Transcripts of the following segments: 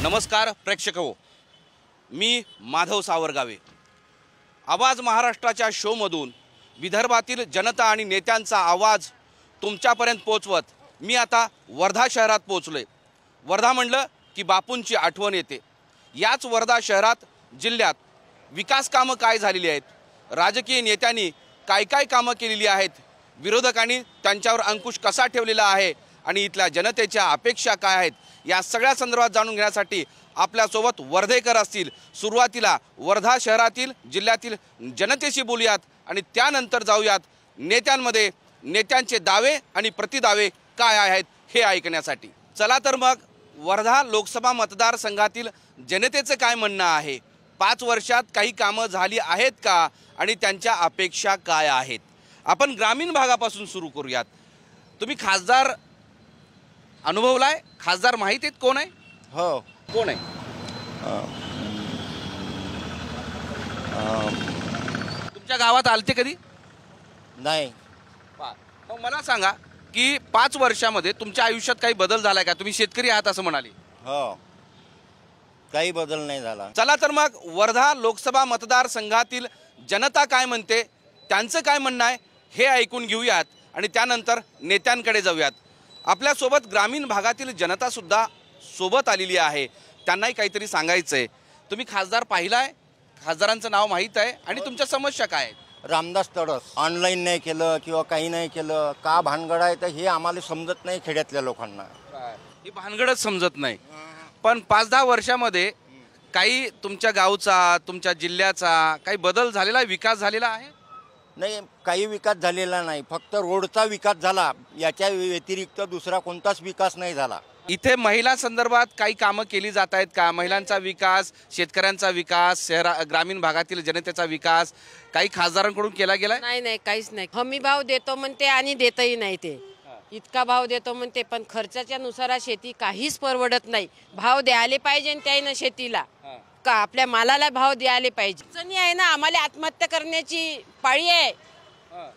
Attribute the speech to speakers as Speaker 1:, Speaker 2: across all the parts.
Speaker 1: नमस्कार प्रेक्षको, मी माधव सावरगावे। आवाज महाराष्ट्राच्या शोमधून विदर्भातील जनता आणि नेत्यांचा आवाज तुमच्यापर्यंत पोहोचवत मी आता वर्धा शहरात पोहोचलोय। वर्धा म्हणलं की बापूंची आठवण येते। याच वर्धा शहरात जिल्ह्यात विकास कामं काय झालेली आहेत, राजकीय नेत्यांनी काय काय कामं केलेली आहेत, विरोधकांनी त्यांच्यावर अंकुश कसा ठेवलेला आहे आणि इथल्या जनतेच्या अपेक्षा काय आहेत, या सगळ्या संदर्भात जाणून घेण्यासाठी आपल्यासोबत वर्धेकर असतील। सुरुवातीला वर्धा शहरातील जिल्ह्यातील जनतेशी बोलूयात आणि त्यानंतर जाऊयात नेत्यांमध्ये, नेत्यांचे दावे आणि प्रतिदावे काय आहेत हे ऐकण्यासाठी। चला तर मग वर्धा लोकसभा मतदारसंघातील जनतेचं काय म्हणणं आहे, 5 वर्षात काही कामं झाली आहेत का आणि त्यांच्या अपेक्षा काय आहेत। आपण ग्रामीण भागापासून सुरू करूयात। तुम्ही खासदार अनुभवलाय, खासदार माहिती आहेत कोण आहे?
Speaker 2: हो,
Speaker 1: कोण आहे? तुमच्या गावात आलते कधी?
Speaker 2: नाही।
Speaker 1: मग मला सांगा की 5 वर्षामध्ये तुमच्या आयुष्यात काही बदल झालाय का? तुम्ही शेतकरी आहात असं म्हणाले।
Speaker 2: हो, काही बदल नाही झाला।
Speaker 1: चला तर मग वर्धा लोकसभा मतदारसंघातील जनता काय म्हणते, त्यांचं काय म्हणणं आहे हे ऐकून घेऊयात आणि त्यानंतर नेत्यांकडे जाऊयात। आपल्यासोबत ग्रामीण भागातील जनता सुद्धा सोबत आलेली आहे, त्यांनाही काहीतरी सांगायचं आहे। तुम्ही खासदार पाहिलाय, खासदारांचं नाव माहीत आहे आणि तुमच्या समस्या काय आहेत?
Speaker 2: रामदास तडस ऑनलाईन नाही केलं किंवा काही नाही केलं का भानगड आहे, तर हे आम्हाला समजत नाही खेड्यातल्या लोकांना।
Speaker 1: ही भानगडच समजत नाही। पण 5-10 वर्षामध्ये काही तुमच्या गावचा, तुमच्या जिल्ह्याचा काही बदल झालेला, विकास झालेला आहे?
Speaker 2: नाही, काही विकास झालेला नाही, फक्त रोडचा विकास झाला, याच्या व्यतिरिक्त दुसरा कोणताच विकास नाही झाला।
Speaker 1: इथे महिला संदर्भात काही कामं केली जात आहेत का? महिलांचा विकास, शेतकऱ्यांचा विकास, ग्रामीण भागातील जनतेचा विकास काही खासदारांकडून केला गेलाय?
Speaker 3: नाही, काहीच नाही। हमी भाव देतो म्हणते आणि देतही नाही ते। इतका भाव देतो म्हणते पण खर्चाच्या नुसार शेती काहीच परवडत नाही। भाव द्यायला पाहिजे त्याईनं शेतीला का आपल्या मालाला भाव द्यायला पाहिजे। अडचणी आहे ना, आम्हाला आत्महत्या करण्याची पाळी आहे।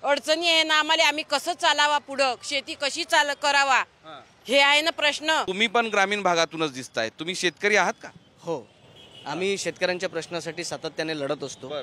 Speaker 3: अडचणी आहे ना आम्हाला, आम्ही कसं चालावा पुढं, शेती कशी करावा हे आहे ना प्रश्न।
Speaker 1: तुम्ही पण ग्रामीण भागातूनच दिसताय, तुम्ही शेतकरी आहात का?
Speaker 4: हो, आम्ही शेतकऱ्यांच्या प्रश्नासाठी सातत्याने लढत असतो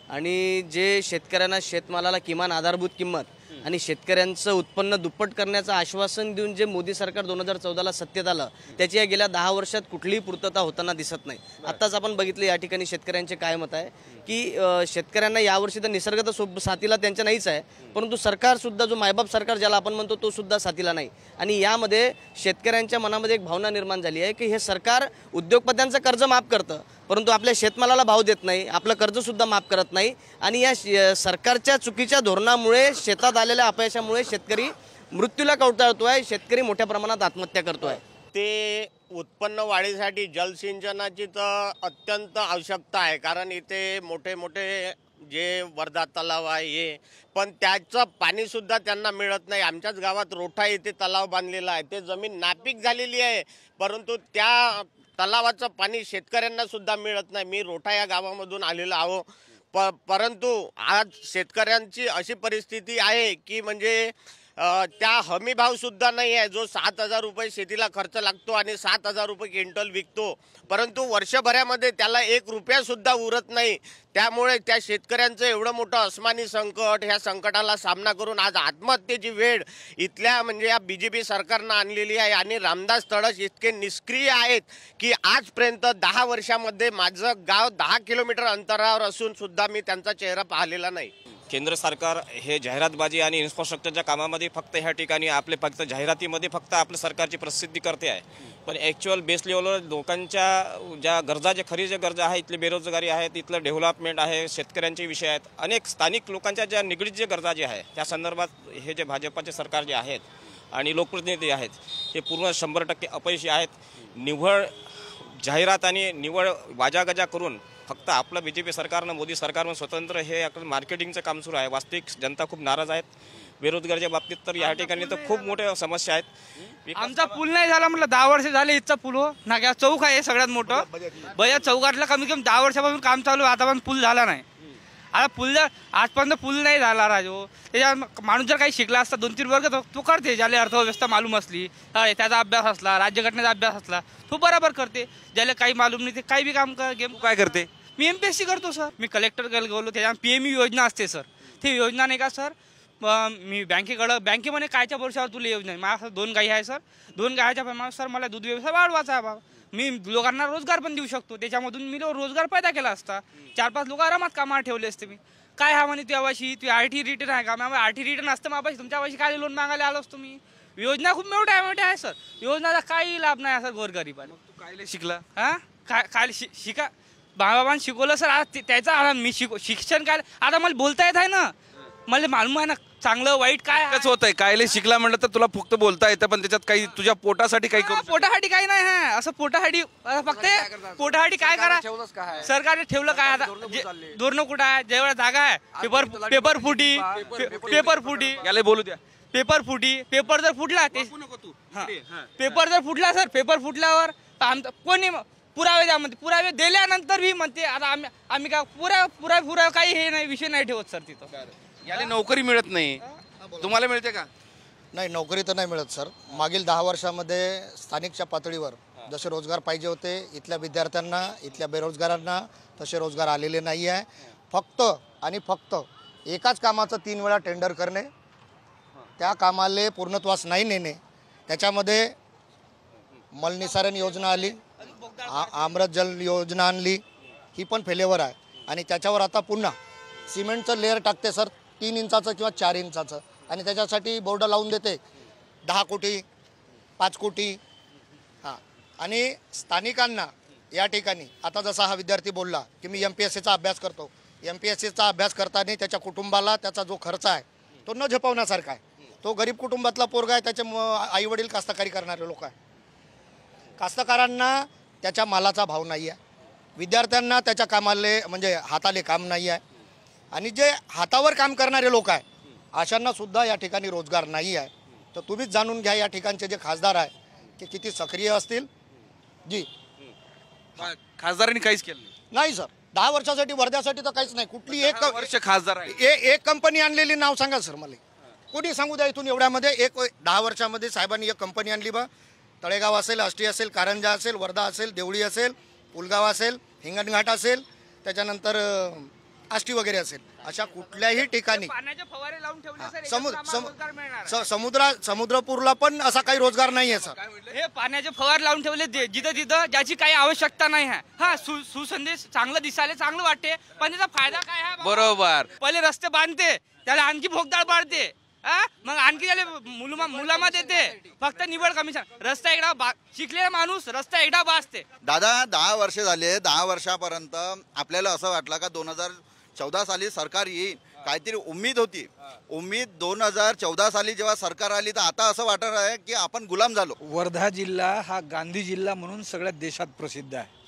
Speaker 4: आणि जे शेतकऱ्यांना शेतमालाला किमान आधारभूत किंमत आणि शेतकऱ्यांचं उत्पन्न दुप्पट करण्याचं आश्वासन देऊन जे मोदी सरकार 2014ला सत्तेत आलं, त्याची या गेल्या 10 वर्षात कुठलीही पूर्तता होताना दिसत नाही। आत्ताच आपण बघितलं या ठिकाणी शेतकऱ्यांचे काय मत आहे की शेतकऱ्यांना यावर्षी तर निसर्ग तर साथीला त्यांच्या नाहीच आहे, परंतु सरकार सुद्धा, जो मायबाप सरकार ज्याला आपण म्हणतो, तो सुद्धा साथीला नाही। आणि यामध्ये शेतकऱ्यांच्या मनामध्ये एक भावना निर्माण झाली आहे की हे सरकार उद्योगपत्यांचं कर्ज माफ करतं परंतु आपल्या शेतमालाला भाव देत नाही, आपलं कर्ज सुद्धा माफ करत नाही। आणि या सरकारच्या चुकीच्या धोरणामुळे, शेतात आलेल्या अपयशामुळे शेतकरी मृत्यूला कवटाळतोय, शेतकरी मोठ्या प्रमाणात आत्महत्या करतोय।
Speaker 5: ते उत्पन्न वाढीसाठी जलसिंचनाची तर अत्यंत आवश्यकता आहे, कारण इथे मोठे मोठे जे वर्धा तलाव आहे हे, पण त्याचं पाणीसुद्धा त्यांना मिळत नाही। आमच्याच गावात रोठा येथे तलाव बांधलेला आहे, ते जमीन नापीक झालेली आहे, परंतु त्या तलावाचं पाणी शेतकऱ्यांना सुद्धा मिळत नाही। मी रोठा या गावामधून आलेलो आहो, परंतु आज शेतकऱ्यांची अशी परिस्थिती आहे की म्हणजे त्या हमी भाव सुद्धा नाही आहे, जो 7,000 रुपये शेतीला खर्च लागतो आणि 7,000 रुपये क्विंटल विकतो, परंतु वर्षभरामध्ये त्याला 1 रुपया सुद्धा उरत नाही। त्यामुळे त्या शेतकऱ्यांचं एवढं मोठं अस्मानी संकट, ह्या संकटाला सामना करून आज आत्महत्येची वेळ इथल्या म्हणजे या BJP सरकारनं आणलेली आहे। आणि रामदास तडस इतके निष्क्रिय आहेत की आजपर्यंत 10 वर्षामध्ये माझं गाव 10 किलोमीटर अंतरावर असून सुद्धा मी त्यांचा चेहरा पाहिलेला नाही।
Speaker 6: केंद्र सरकार हे जाहिरातबाजी आणि इन्फ्रास्ट्रक्चरच्या कामामध्ये फक्त ह्या ठिकाणी आपले फक्त जाहिरातीमध्ये फक्त आपल्या सरकारची प्रसिद्धी करते आहे, पण ॲक्च्युअल बेस लेवलवर लोकांच्या ज्या गरजा, जे खरी जे गरजा आहे, इथली बेरोजगारी आहे, इथलं डेव्हलपमेंट आहे, शेतकऱ्यांचे विषय आहेत, अनेक स्थानिक लोकांच्या ज्या निगडीत जे गरजा जे आहे त्या संदर्भात हे जे भाजपाचे सरकार जे आहेत आणि लोकप्रतिनिधी आहेत हे पूर्ण 100% अपयशी आहेत। निव्वळ जाहिरात आणि निव्वळ वाजागजा करून फक्त आपलं BJP सरकारनं, मोदी सरकारनं स्वतंत्र हे मार्केटिंगचं काम सुरू आहे। वास्तविक जनता खूप नाराज आहेत बेरोजगारीच्या बाबतीत, तर या ठिकाणी तर खूप मोठ्या समस्या आहेत।
Speaker 7: आमचा पूल नाही झाला म्हटलं, 10 वर्ष झाले इथचा पूल हो ना, चौक आहे सगळ्यात मोठं बजाज चौकातलं, कमी कमी 10 वर्षापासून काम चालू, आता पण पूल झाला नाही। आता पूल जर आजपर्यंत पूल नाही झाला राजो, त्याच्या माणूस जर काही शिकला असता 2-3 वर्ग तो करते. ज्याला अर्थव्यवस्था मालूम असली, त्याचा अभ्यास असला, राज्यघटनेचा अभ्यास असला, तो बरोबर करते. ज्याला काही मालूम नाही ते काही बी काम गेम.
Speaker 1: काय करते?
Speaker 7: मी MPSC करतो सर. मी कलेक्टर गेलो, त्याच्या PME योजना असते सर. ती योजना नाही का सर, मी बँकेमध्ये कायच्या भरोशावर तुला योजना आहे. माझ्या 2 गायी आहे सर. 2 गायच्या प्रमाणात सर मला दूध व्यवसाय वाढवायचा आहे बाबा. मी लोकांना रोजगार पण देऊ शकतो. त्याच्यामधून मी रोजगार पैदा केला असता. 4-5 लोक आरामात कामाला ठेवले असते मी. काय हा म्हणे तुझ्यापाशी तू RT रिटर्न आहे का? मग RT रिटर्न असतं माझ्यापाशी, तुमच्यापाशी काय लोन मागायला आलो असतो मी. योजना खूप मोठ्या आहे सर. योजनाचा काही लाभ नाही सर गोरगरीबाला.
Speaker 1: तू काय शिकला?
Speaker 7: काय शिका बाबांनी शिकवलं सर. आता त्याचा मी शिक्षण काय आता मला बोलता येत आहे ना. मला मालूम आहे ना चांगलं वाईट काय
Speaker 1: होत आहे. काय शिकला म्हणलं तर तुला फक्त बोलता येतं, पण त्याच्यात काही तुझ्या पोटासाठी काही करू
Speaker 7: पोटासाठी काही नाही आहे. असं पोटासाठी फक्त पोटासाठी काय करा. सरकारने ठेवलं काय आता धोरणं कुठं आहे? जेवढ्या जागा आहे पेपर फुटी
Speaker 1: याला बोलू द्या.
Speaker 7: पेपर जर फुटला ते पेपर जर फुटला सर, पेपर फुटल्यावर कोणी पुरावे द्या म्हणते. पुरावे दिल्यानंतर भी म्हणते आता आम्ही काय पुरावे काही हे नाही, विषय नाही ठेवत सर तिथं.
Speaker 1: याला नोकरी मिळत नाही. तुम्हाला मिळते का?
Speaker 8: नाही, नोकरी तर नाही मिळत सर. मागील 10 वर्षामध्ये स्थानिकच्या पातळीवर जसे रोजगार पाहिजे होते इथल्या विद्यार्थ्यांना, इथल्या बेरोजगारांना तसे रोजगार आलेले नाही आहे. फक्त आणि फक्त एकाच कामाचं 3 वेळा टेंडर करणे, त्या कामाला पूर्णत्वास नाही नेणे. त्याच्यामध्ये मलनिसारण योजना आली, अमृत जल योजना आणली, ही पण फेलेवर आहे. आणि त्याच्यावर आता पुन्हा सिमेंटचं लेअर टाकते सर 3 इंचाचं किंवा 4 इंचाचं, आणि त्याच्यासाठी बोर्ड लावून देते 10 कोटी 5 कोटी. आणि स्थानिकांना या ठिकाणी आता जसा हा विद्यार्थी बोलला की मी MPSCचा अभ्यास करतो, MPSCचा अभ्यास करताना त्याच्या कुटुंबाला त्याचा जो खर्च आहे तो न झेपवण्यासारखा आहे. तो गरीब कुटुंबातला पोरगा आहे, त्याचे आईवडील कास्तकारी करणारे लोक आहे. कास्तकारांना त्याच्या मालाचा भाव नाही आहे, विद्यार्थ्यांना त्याच्या कामाले म्हणजे हाताले काम नाही आहे, आणि जे हातावर काम करणारे लोक आहे अशांना सुद्धा या ठिकाणी रोजगार नाही आहे. तर तुम्हीच जाणून घ्या या ठिकाणचे जे खासदार आहे ते किती सक्रिय असतील. जी
Speaker 1: खासदारांनी काहीच केलं
Speaker 8: नाही सर. 10 वर्षासाठी वर्ध्यासाठी तर काहीच नाही. कुठली एक
Speaker 1: वर्ष खासदार आहे.
Speaker 8: एक कंपनी आणलेली नाव सांगा सर मला. कोणी सांगू द्या इथून एवढ्यामध्ये 10 वर्षामध्ये साहेबांनी एक कंपनी आणली बा. तळेगाव असेल, आष्टी असेल, कारंजा असेल, वर्धा असेल, देवळी असेल, पुलगाव असेल, हिंगणघाट असेल, त्याच्यानंतर आष्टी वगैरे असेल, अशा कुठल्याही ठिकाणी समुद्रपूरला पण असा काही रोजगार नाही आहे सर.
Speaker 7: हे पाण्याचे फवारे लावून ठेवले जिथं तिथं ज्याची काही आवश्यकता नाही आहे. सुसंदेश चांगलं दिसायला चांगलं वाटते, पण त्याचा फायदा काय आहे?
Speaker 1: बरोबर.
Speaker 7: पहिले रस्ते बांधते, त्याला आणखी भोगदाळ पाडते, मग आणखी त्याला मुलामा देते. फक्त निवड कमिशन रस्ता एकदा शिकलेला माणूस रस्ता एकदा बाजते.
Speaker 9: दादा 10 वर्ष झाले. 10 वर्षापर्यंत आपल्याला असं वाटलं का 2014 साली सरकार येईल, काहीतरी उम्मीद होती. उम्मीद 2014 साली जेव्हा सरकार आली तर आता असं वाटत आहे की आपण गुलाम झालो.
Speaker 10: वर्धा जिल्हा हा गांधी जिल्हा म्हणून सगळ्या देशात प्रसिद्ध आहे,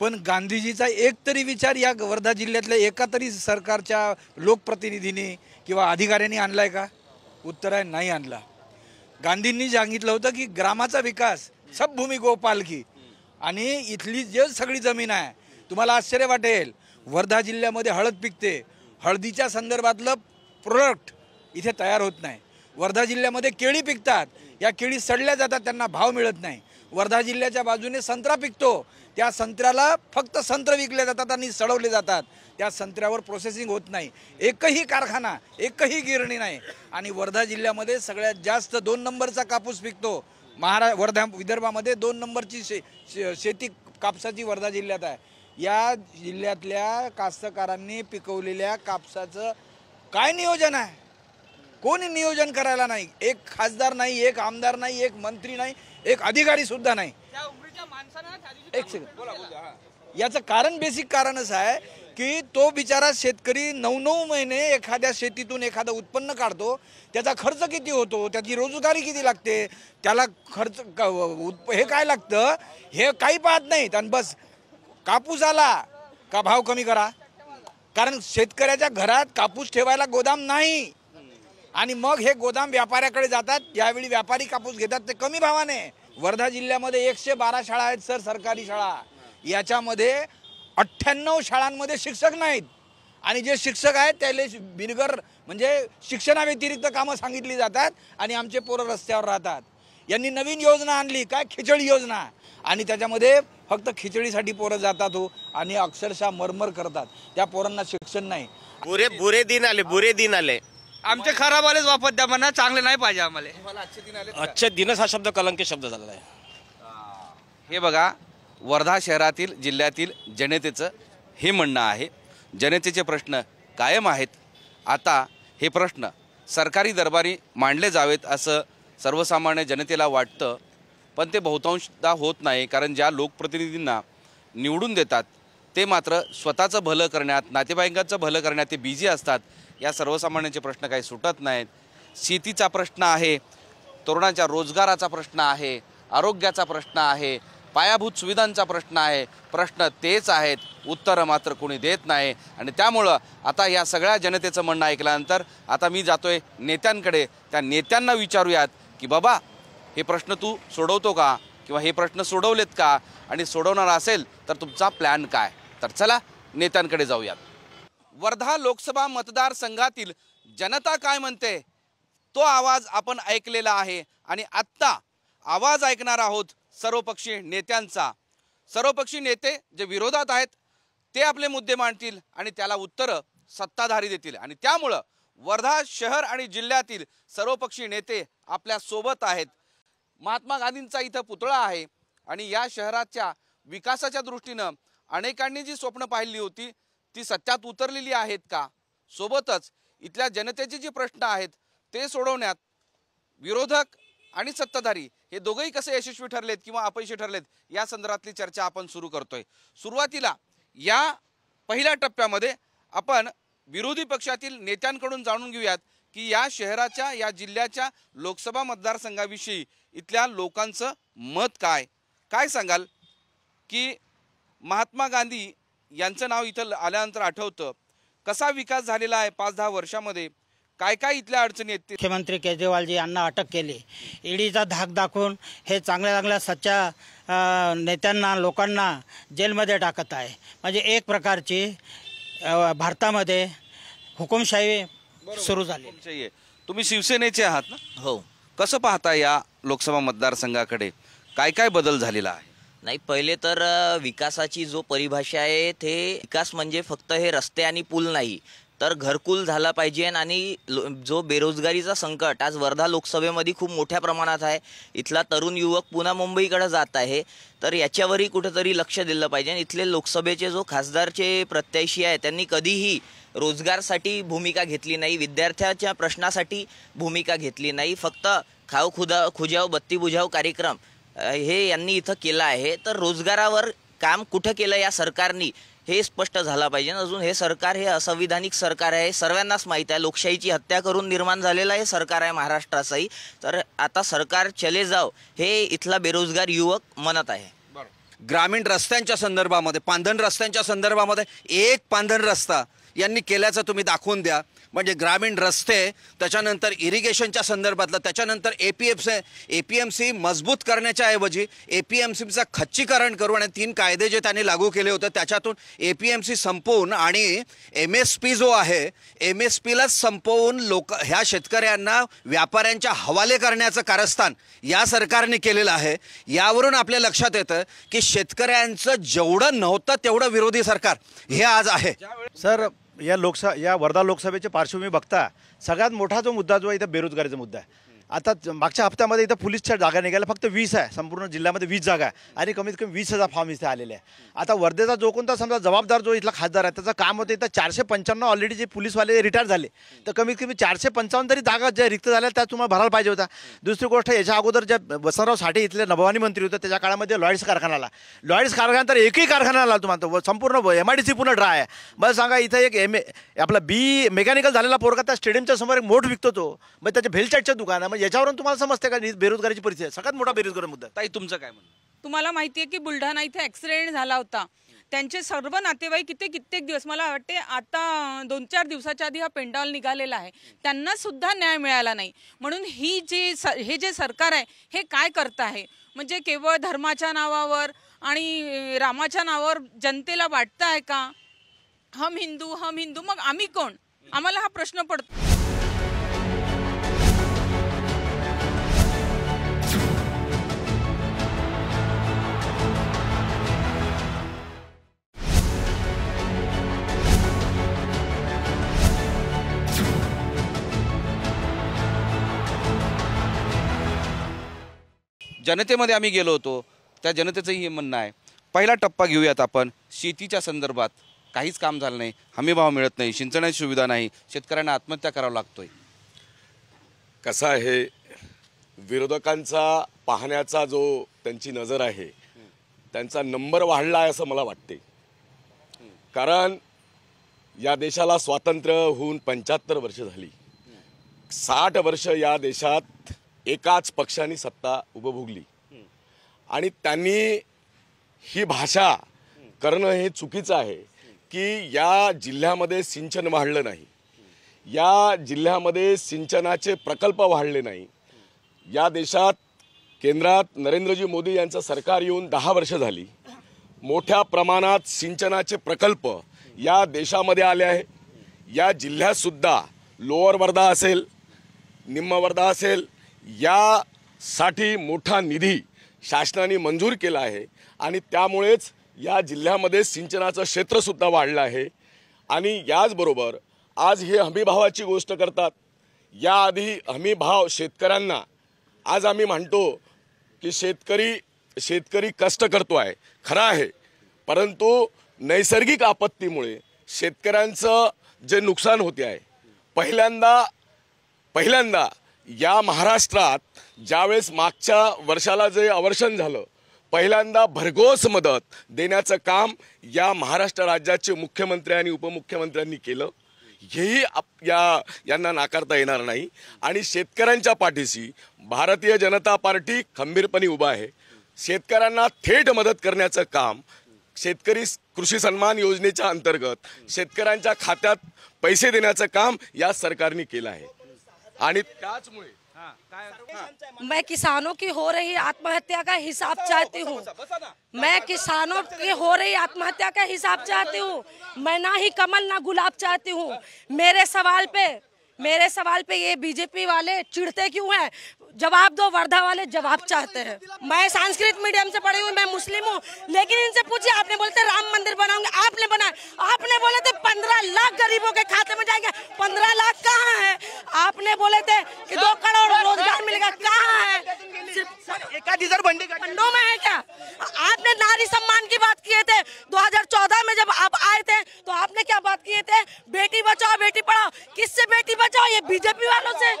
Speaker 10: पण गांधीजीचा एक तरी विचार या वर्धा जिल्ह्यातल्या एका तरी सरकारच्या लोकप्रतिनिधींनी किंवा अधिकाऱ्यांनी आणलाय का? उत्तर आहे नाही आणला. गांधींनी सांगितलं होतं की ग्रामाचा विकास सब भूमी गोपाल की, आणि इथली जे सगळी जमीन आहे, तुम्हाला आश्चर्य वाटेल वर्धा जिल्ह्यामध्ये हळद पिकते, हळदीच्या संदर्भातलं प्रोडक्ट इथे तयार होत नाही. वर्धा जिल्ह्यामध्ये केळी पिकतात, या केळी सडल्या जातात, त्यांना भाव मिळत नाही. वर्धा जिल्ह्याच्या बाजूने संत्रा पिकतो, त्या संत्र्याला फक्त संत्र विकले जातात आणि सडवले जातात, त्या संत्र्यावर प्रोसेसिंग होत नाही. एकही कारखाना, एकही गिरणी नाही. आणि वर्धा जिल्ह्यामध्ये सगळ्यात जास्त 2 नंबरचा कापूस पिकतो. विदर्भामध्ये 2 नंबरची शेती कापसाची वर्धा जिल्ह्यात आहे. या जिल्ह्यातल्या कास्तकारांनी पिकवलेल्या कापसाचं काय नियोजन आहे? कोणी नियोजन करायला नाही. एक खासदार नाही, एक आमदार नाही, एक मंत्री नाही, एक अधिकारी सुद्धा नाही. एक सेकंड. याचं कारण बेसिक कारणच आहे की तो बिचारा शेतकरी 9-9 महिने एखाद्या शेतीतून एखादं उत्पन्न काढतो, त्याचा खर्च किती होतो, त्याची रोजगारी किती लागते, त्याला खर्च हे काय लागतं हे काही पाहत नाहीत. आणि बस कापूस आला का भाव कमी करा, कारण शेतकऱ्याच्या घरात कापूस ठेवायला गोदाम नाही, आणि मग हे गोदाम व्यापाऱ्याकडे जातात. ज्यावेळी व्यापारी कापूस घेतात ते कमी भावाने. वर्धा जिल्ह्यामध्ये 112 शाळा आहेत सर, सरकारी शाळा. याच्यामध्ये 98 शाळांमध्ये शिक्षक नाहीत, आणि जे शिक्षक आहेत त्याला बिनगर म्हणजे शिक्षणाव्यतिरिक्त कामं सांगितली जातात आणि आमचे पोरं रस्त्यावर राहतात. यांनी नवीन योजना आणली, काय खिचडी योजना, आणि त्याच्यामध्ये फक्त खिचडीसाठी पोरं जातात हो आणि अक्षरशः मरमर करतात. त्या पोरांना शिक्षण नाही.
Speaker 5: बुरे दिन आले.
Speaker 7: आमचे खराब आलेच वापस द्या म्हणा, चांगले नाही पाहिजे आम्हाला.
Speaker 6: आजच्या दिनच हा शब्द कलंकित शब्द झालेला आहे.
Speaker 1: हे बघा, वर्धा शहरातील जिल्ह्यातील जनतेचं हे म्हणणं आहे. जनतेचे प्रश्न कायम आहेत. आता हे प्रश्न सरकारी दरबारी मांडले जावेत असं सर्वसामान्य जनतेला वाटतं, पण ते बहुतांशदा होत नाही. कारण ज्या लोकप्रतिनिधींना निवडून देतात ते मात्र स्वतःचं भलं करण्यात, नातेवाईकांचं भलं करण्यात ते बिझी असतात. या सर्वसामान्यांचे प्रश्न काही सुटत नाहीत. शेतीचा प्रश्न आहे, तरुणांच्या रोजगाराचा प्रश्न आहे, आरोग्याचा प्रश्न आहे, पायाभूत सुविधांचा प्रश्न आहे. प्रश्न तेच आहेत, उत्तरं मात्र कोणी देत नाही. आणि त्यामुळं आता या सगळ्या जनतेचं म्हणणं ऐकल्यानंतर आता मी जातोय नेत्यांकडे. त्या नेत्यांना विचारूयात की बाबा हे प्रश्न तू सोडवतो का, किंवा हे प्रश्न सोडवलेत का, आणि सोडवणार असेल तर तुमचा प्लॅन काय. तर चला नेत्यांकडे जाऊयात. वर्धा लोकसभा मतदारसंघातील जनता काय म्हणते तो आवाज आपण ऐकलेला आहे. आणि आत्ता आवाज ऐकणार आहोत सर्वपक्षीय नेत्यांचा. सर्वपक्षीय नेते जे विरोधात आहेत ते आपले मुद्दे मांडतील आणि त्याला उत्तरं सत्ताधारी देतील. आणि त्यामुळं वर्धा शहर आणि जिल्ह्यातील सर्वपक्षीय नेते आपल्या सोबत आहेत. महात्मा गांधींचा इथं पुतळा आहे आणि या शहराच्या विकासाच्या दृष्टीनं अनेकांनी जी स्वप्न पाहिली होती ती सत्यात उतरलेली आहेत का. सोबतच इथल्या जनतेचे जे प्रश्न आहेत ते सोडवण्यात विरोधक आणि सत्ताधारी हे दोघंही कसे यशस्वी ठरलेत किंवा अपयशी ठरलेत या संदर्भातली चर्चा आपण सुरू करतोय. सुरुवातीला या पहिल्या टप्प्यामध्ये आपण विरोधी पक्षातील नेत्यांकडून जाणून घेऊयात की या शहराच्या, या जिल्ह्याच्या लोकसभा मतदारसंघाविषयी इथल्या लोकांचं मत काय. काय सांगाल की महात्मा गांधी यांचं नाव इथं आल्यानंतर आठवतं, कसा विकास झालेला आहे 5-10 वर्षामध्ये, काय काय इथल्या अडचणी आहेत.
Speaker 11: मुख्यमंत्री केजरीवालजी यांना अटक केली, ईडीचा धाक दाखवून हे चांगल्या सच्च्या नेत्यांना, लोकांना जेलमध्ये टाकत आहे. म्हणजे एक प्रकारची भारतामध्ये हुकुमशाही सुरू झाली.
Speaker 1: तुम्ही शिवसेनेचे आहात ना?
Speaker 12: हो.
Speaker 1: कसं पाहता या लोकसभा मतदारसंघाकडे, काय काय बदल झालेला आहे.
Speaker 12: नाही, पहिले तर विकासाची जो परिभाषा आहे ते विकास म्हणजे फक्त हे रस्ते आणि पूल नाही तर घरकुल झाला पाहिजे. आणि जो बेरोजगारीचा संकट आज वर्धा लोकसभेमध्ये खूप मोठ्या प्रमाणात आहे, इथला तरुण युवक पुन्हा मुंबईकडे जात आहे, तर याच्यावरही कुठेतरी लक्ष दिलं पाहिजे. इथले लोकसभेचे जो खासदारचे प्रत्याशी आहे त्यांनी कधीही रोजगारसाठी भूमिका घेतली नाही, विद्यार्थ्याच्या प्रश्नासाठी भूमिका घेतली नाही. फक्त खाऊ खुजाव बत्ती बुझाव कार्यक्रम हे यांनी इथं केलं आहे. तर रोजगारावर काम कुठं केलं या सरकारनी हे स्पष्ट झालं पाहिजे. अजून हे सरकार हे असंविधानिक सरकार आहे, सर्वांनाच माहीत आहे. लोकशाहीची हत्या करून निर्माण झालेलं हे सरकार आहे महाराष्ट्राचंही. तर आता सरकार चले जाव हे इथला बेरोजगार युवक म्हणत आहे.
Speaker 1: ग्रामीण रस्त्यांच्या संदर्भामध्ये, पांधन रस्त्यांच्या संदर्भामध्ये एक पांधन रस्ता यांनी केल्याचं तुम्ही दाखवून द्या. म्हणजे ग्रामीण रस्ते, त्याच्यानंतर इरिगेशनच्या संदर्भातलं, त्याच्यानंतर APMC मजबूत करण्याच्या ऐवजी APMCचं खच्चीकरण करून आणि 3 कायदे जे त्यांनी लागू केले होते त्याच्यातून APMC संपवून आणि MSP जो आहे MSPलाच संपवून ह्या शेतकऱ्यांना व्यापाऱ्यांच्या हवाले करण्याचं कारस्थान या सरकारने केलेलं आहे. यावरून आपल्या लक्षात येतं की शेतकऱ्यांचं जेवढं नव्हतं तेवढं विरोधी सरकार हे आज आहे.
Speaker 13: सर, या वर्धा लोकसभेची पार्श्वभूमी बघता सगळ्यात मोठा जो मुद्दा जो आहे इथं बेरोजगारीचा मुद्दा आहे. आता मागच्या हप्त्यामध्ये इथं पोलीसच्या जागा निघाल्या फक्त 20 आहे, संपूर्ण जिल्ह्यामध्ये 20 जागा आहे आणि कमीत कमी 20,000 फॉर्म इथे आलेले आहे. आता वर्धेचा जो कोणता समजा जबाबदार जो इथला खासदार आहे त्याचं काम होतं, इथं 495 ऑलरेडी जे पोलीसवाले रिटायर झाले, तर कमीत कमी 455 तरी जागा ज्या रिक्त झाल्या त्या तुम्हाला भरायला पाहिजे होता. दुसरी गोष्ट, याच्या अगोदर ज्या वसंतराव साठे इथले नभवानी मंत्री होते त्याच्या काळामध्ये लॉयड्स कारखानाला, लॉयड्स कारखान्यानंतर एकही कारखाना आला तुम्हाला, संपूर्ण MIDC पुन्हा ड्राय आहे. मला सांगा, इथं एक आपला मेकॅनिकल झालेला पोरगा त्या स्टेडियमच्या समोर एक मोठ विकतो तो, मग त्याच्या भेलचाटचं दुकान आहे. मग याच्यावरून तुम्हाला समजते का बेरोजगारीची परिस्थिती सगळ्यात मोठा बेरोजगार मुद्दा.
Speaker 1: ताई, तुमचं काय म्हणणं.
Speaker 14: तुम्हाला माहिती आहे की बुलढाणा इथे ॲक्सिडेंट झाला होता, त्यांचे सर्व नातेवाईक इथे कित्येक दिवस, मला वाटते आता 2-4 दिवसाच्या आधी हा पेंडॉल निघालेला आहे, त्यांना सुद्धा न्याय मिळाला नाही. म्हणून हे जे सरकार आहे हे काय करत आहे, म्हणजे केवळ धर्माच्या नावावर आणि रामाच्या नावावर जनतेला वाटतं आहे का. हम हिंदू मग आम्ही कोण? आम्हाला हा प्रश्न पडतो.
Speaker 1: जनतेमध्ये आम्ही गेलो होतो, त्या जनतेचंही हे म्हणणं आहे. पहिला टप्पा घेऊयात आपण. शेतीच्या संदर्भात काहीच काम झालं नाही, हमीभाव मिळत नाही, सिंचनाची सुविधा नाही, शेतकऱ्यांना आत्महत्या करावं लागतोय.
Speaker 15: कसं आहे, विरोधकांचा पाहण्याचा जो त्यांची नजर आहे त्यांचा नंबर वाढला आहे असं मला वाटते. कारण या देशाला स्वातंत्र्य होऊन 75 वर्ष झाली. 60 वर्ष या देशात एकाच पक्षाने सत्ता उपभोगली आणि त्यांनी ही भाषा करणं हे चुकीचं आहे की या जिल्ह्यामध्ये सिंचन वाढलं नाही, या जिल्ह्यामध्ये सिंचनाचे प्रकल्प वाढले नाही. या देशात केंद्रात नरेंद्रजी मोदी यांचं सरकार येऊन 10 वर्ष झाली. मोठ्या प्रमाणात सिंचनाचे प्रकल्प या देशामध्ये आले आहे. या जिल्ह्यातसुद्धा लोअर वर्धा असेल, निम्न वर्धा असेल, यासाठी मोठा निधी शासनाने मंजूर केला आहे आणि त्यामुळेच या जिल्ह्यामध्ये सिंचनाचं क्षेत्रसुद्धा वाढलं आहे. आणि याचबरोबर आज हे हमीभावाची गोष्ट करतात. याआधी हमीभाव शेतकऱ्यांना, आज आम्ही म्हणतो की शेतकरी कष्ट करतो आहे, खरं आहे, परंतु नैसर्गिक आपत्तीमुळे शेतकऱ्यांचं जे नुकसान होते आहे, पहिल्यांदा या महाराष्ट्रात ज्यावेळेस मागच्या वर्षाला जे अवर्षण झालं, पहिल्यांदा भरघोस मदत देण्याचं काम या महाराष्ट्र राज्याचे मुख्यमंत्री आणि उपमुख्यमंत्र्यांनी केलं. हेही यांना नाकारता येणार नाही. आणि शेतकऱ्यांच्या पाठीशी भारतीय जनता पार्टी खंबीरपणे उभा आहे. शेतकऱ्यांना थेट मदत करण्याचं काम शेतकरी कृषी सन्मान योजनेच्या अंतर्गत शेतकऱ्यांच्या खात्यात पैसे देण्याचं काम या सरकारने केलं आहे. आणि त्याचमुळे
Speaker 16: मैं किसानों की हो रही आत्महत्या का हिसाब चाहती हूँ. मैं किसानों की हो रही आत्महत्या का हिसाब चाहती हूँ. मैं ना ही कमल ना गुलाब चाहती हूँ. मेरे सवाल पे ये बीजेपी वाले चिढ़ते क्यों हैं? जवाब दो. वर्धा वाले जवाब चाहते हैं. मैं संस्कृत मीडियम से पढ़ी हुई, मैं मुस्लिम हूँ, लेकिन इनसे पूछिए, आपने बोले थे राम मंदिर बनाऊंगे, आपने बनाया. आपने बोले थे 15 लाख गरीबों के खाते में जाएंगे, 15 लाख कहाँ है? आपने बोले थे कि 2 करोड़ रोजगार मिलेगा, कहाँ है? खंडों में है क्या? आपने नारी सम्मान की बात किए थे 2014 में, जब आप आए थे तो आपने क्या बात किए थे? बेटी बचाओ बेटी पढ़ाओ. किससे बेटी बचाओ? ये बीजेपी वालों से.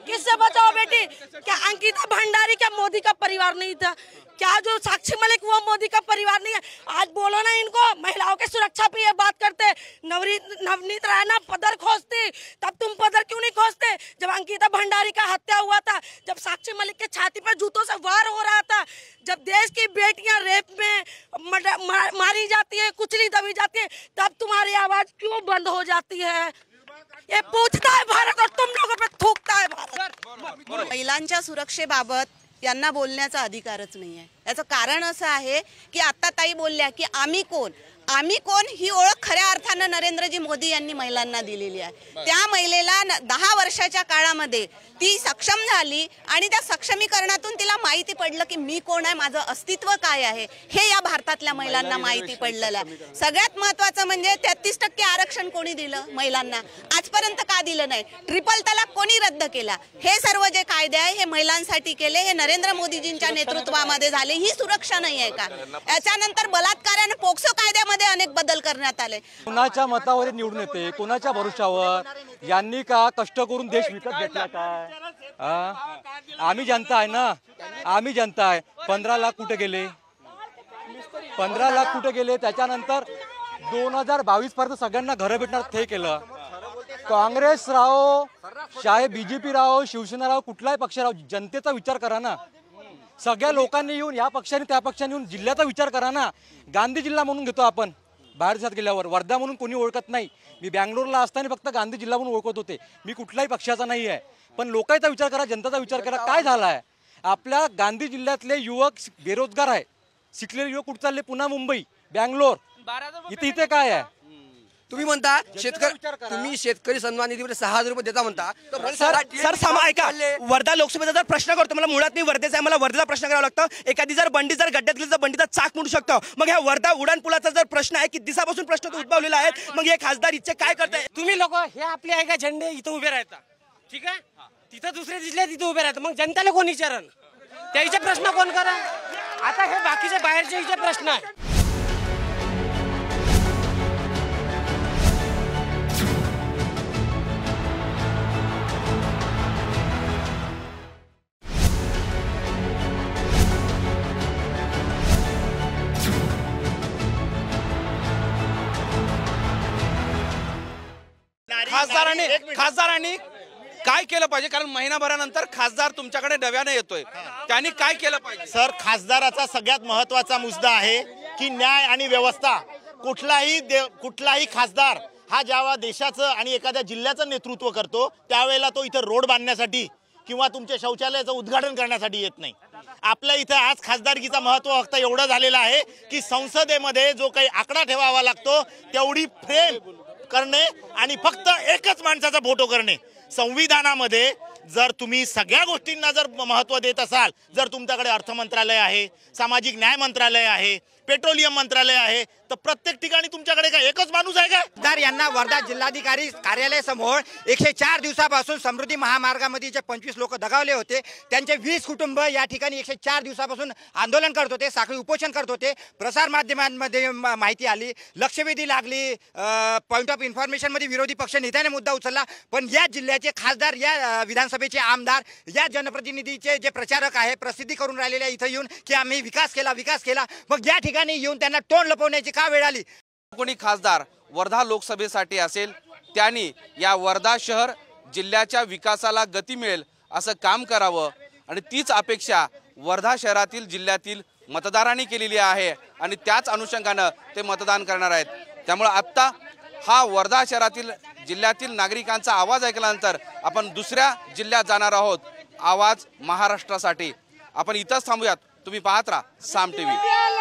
Speaker 16: किससे बचाओ बेटी? क्या अंकिता भंडारी क्या मोदी का परिवार नहीं था? क्या जो साक्षी मलिक वो मोदी का परिवार नहीं है? आज बोलो ना इनको. महिलाओं के सुरक्षा पे ये बात करते. नवनीत राणा पदर खोजती, तब तुम पदर क्यों नहीं खोजते? जब अंकिता भंडारी का हत्या हुआ था, जब साक्षी मलिक के छाती पर जूतों से वार हो रहा था, जब देश की बेटियां रेप में मारी जाती है, कुचली दबी जाती है, तब तुम्हारी आवाज क्यों बंद हो जाती है? ये पूछता है भारत और तुम लोगों पे थूकता है भारत.
Speaker 17: महिलांच्या सुरक्षेबाबत यांना बोलण्याचा अधिकारच नाही आहे. याचं कारण असं आहे की आता ताई बोलल्या की आम्ही कोण ही ओळख खऱ्या अर्थानं नरेंद्रजी मोदी यांनी महिलांना दिलेली आहे. त्या महिलेला 10 वर्षाच्या काळामध्ये ती सक्षम झाली आणि त्या सक्षमीकरणातून तिला माहिती पडलं की मी कोण आहे, माझं अस्तित्व काय आहे, हे या भारतातल्या महिलांना माहिती पडलेलं आहे. सगळ्यात महत्त्वाचं म्हणजे 33% आरक्षण कोणी दिलं महिलांना? आजपर्यंत का दिलं नाही? ट्रिपल तलाक कोणी रद्द केला? हे सर्व जे कायदे आहे हे महिलांसाठी केले, हे नरेंद्र मोदीजींच्या नेतृत्वामध्ये झाले. ही सुरक्षा नाही आहे का? याच्यानंतर बलात्कार आणि पोक्सो कायद्यामध्ये अनेक बदल करण्यात आले.
Speaker 18: कोणाच्या मतावर निवडून येते, कोणाच्या भरोशावर? यांनी का कष्ट करून देश विकत घेतला काय? आम्ही जनता आहे ना, आम्ही जनता आहे. 15 लाख कुठे गेले? 15 लाख कुठे गेले? त्याच्यानंतर 2022 पर्यंत सगळ्यांना घरं भेटणार ते केलं. काँग्रेस राहो, चाहे बीजेपी राहो, शिवसेना राहो, कुठलाही पक्ष राहो, जनतेचा विचार करा ना. सगळ्या लोकांनी येऊन, या पक्षाने त्या पक्षाने येऊन जिल्ह्याचा विचार करा ना. गांधी जिल्हा म्हणून घेतो आपण बाहेर देशात गेल्यावर, वर्धा म्हणून कोणी ओळखत नाही. मी बँगलोरला असताना फक्त गांधी जिल्हा म्हणून ओळखत होते. मी कुठल्याही पक्षाचा नाही आहे. पण लोकांचा विचार करा, जनतेचा विचार करा. काय झाला आहे? आपल्या गांधी जिल्ह्यातले युवक बेरोजगार आहे. शिकलेले युवक कुठे चालले? पुन्हा मुंबई, बँगलोर. इथे काय आहे?
Speaker 19: तुम्ही म्हणता तुम्ही शेतकरी सन्मान निधीमध्ये 6,000 रुपये देता म्हणता तर मला
Speaker 20: सर
Speaker 19: सांगा,
Speaker 20: सर सामा ऐका वर्धा लोकसभेचा जर प्रश्न करतो मला मुळात मी वर्धेचा आहे मला वर्धेचा प्रश्न करावा लागतो एखादी जर बंडी जर गड्ड्यात गेली तर बंडीचा चाक मोडू शकतो मग ह्या वर्धा उड्डाणपुलाचा जर प्रश्न आहे की दिवसापासून प्रश्न तो उद्भवलेला आहे मग हे खासदार इच्छे काय करताय
Speaker 21: तुम्ही लोक हे आपले आहे का झेंडे इथं उभे राहतात ठीक आहे तिथं दुसरे दिसले तिथे उभे राहतात मग जनतेला कोण विचारण त्याचे प्रश्न कोण करा आता हे बाकीचे बाहेरचे हिचे प्रश्न आहे
Speaker 1: खासदारांनी काय केलं पाहिजे कारण महिनाभरानंतर खासदार तुमच्याकडे नव्याने येतोय त्यांनी काय केलं पाहिजे
Speaker 22: सर खासदाराचा सगळ्यात महत्त्वाचा मुद्दा आहे की न्याय आणि व्यवस्था कुठलाही खासदार हा जेव्हा देशाचं आणि एखाद्या जिल्ह्याचं नेतृत्व करतो त्यावेळेला तो इथं रोड बांधण्यासाठी किंवा तुमच्या शौचालयाचं उद्घाटन करण्यासाठी येत नाही आपल्या इथं आज खासदारकीचा महत्त्व फक्त एवढं झालेलं आहे की संसदेमध्ये जो काही आकडा ठेवावा लागतो तेवढी फ्रेम करणे आणि फक्त एकच माणसाचा फोटो करणे संविधानामध्ये जर तुम्ही सगळ्या गोष्टींना जर महत्त्व देत असाल जर तुमच्याकडे अर्थ मंत्रालय आहे सामाजिक न्याय मंत्रालय आहे पेट्रोलियम मंत्रालय आहे तर प्रत्येक ठिकाणी तुमच्याकडे काय एकच माणूस आहे का
Speaker 2: खासदार यांना वर्धा जिल्हाधिकारी कार्यालयासमोर 104 दिवसापासून समृद्धी महामार्गामध्ये जे 25 लोक दगावले होते त्यांचे 20 कुटुंब या ठिकाणी 104 दिवसापासून आंदोलन करत होते साखळी उपोषण करत होते प्रसार माध्यमांमध्ये माहिती आली लक्षवेधी लागली पॉईंट ऑफ इन्फॉर्मेशनमध्ये विरोधी पक्ष नेत्याने मुद्दा उचलला पण या जिल्ह्याचे खासदार या विधानसभेचे आमदार या जनप्रतिनिधीचे जे प्रचारक आहे प्रसिद्धी करून राहिलेल्या इथं येऊन की आम्ही विकास केला मग या ठिकाणी येऊन त्यांना तोंड लपवण्याची का वेळ आली
Speaker 1: कोणी खासदार वर्धा लोकसभेसाठी असेल त्यांनी या वर्धा शहर जिल्ह्याच्या विकासाला गती मिळेल असं काम करावं आणि तीच अपेक्षा वर्धा शहरातील जिल्ह्यातील मतदारांनी केलेली आहे आणि त्याच अनुषंगानं ते मतदान करणार आहेत त्यामुळे आत्ता हा वर्धा शहरातील जिल्ह्यातील नागरिकांचा आवाज ऐकल्यानंतर आपण दुसऱ्या जिल्ह्यात जाणार आहोत आवाज महाराष्ट्रासाठी आपण इथंच थांबूयात तुम्ही पाहत राहा साम टीव्ही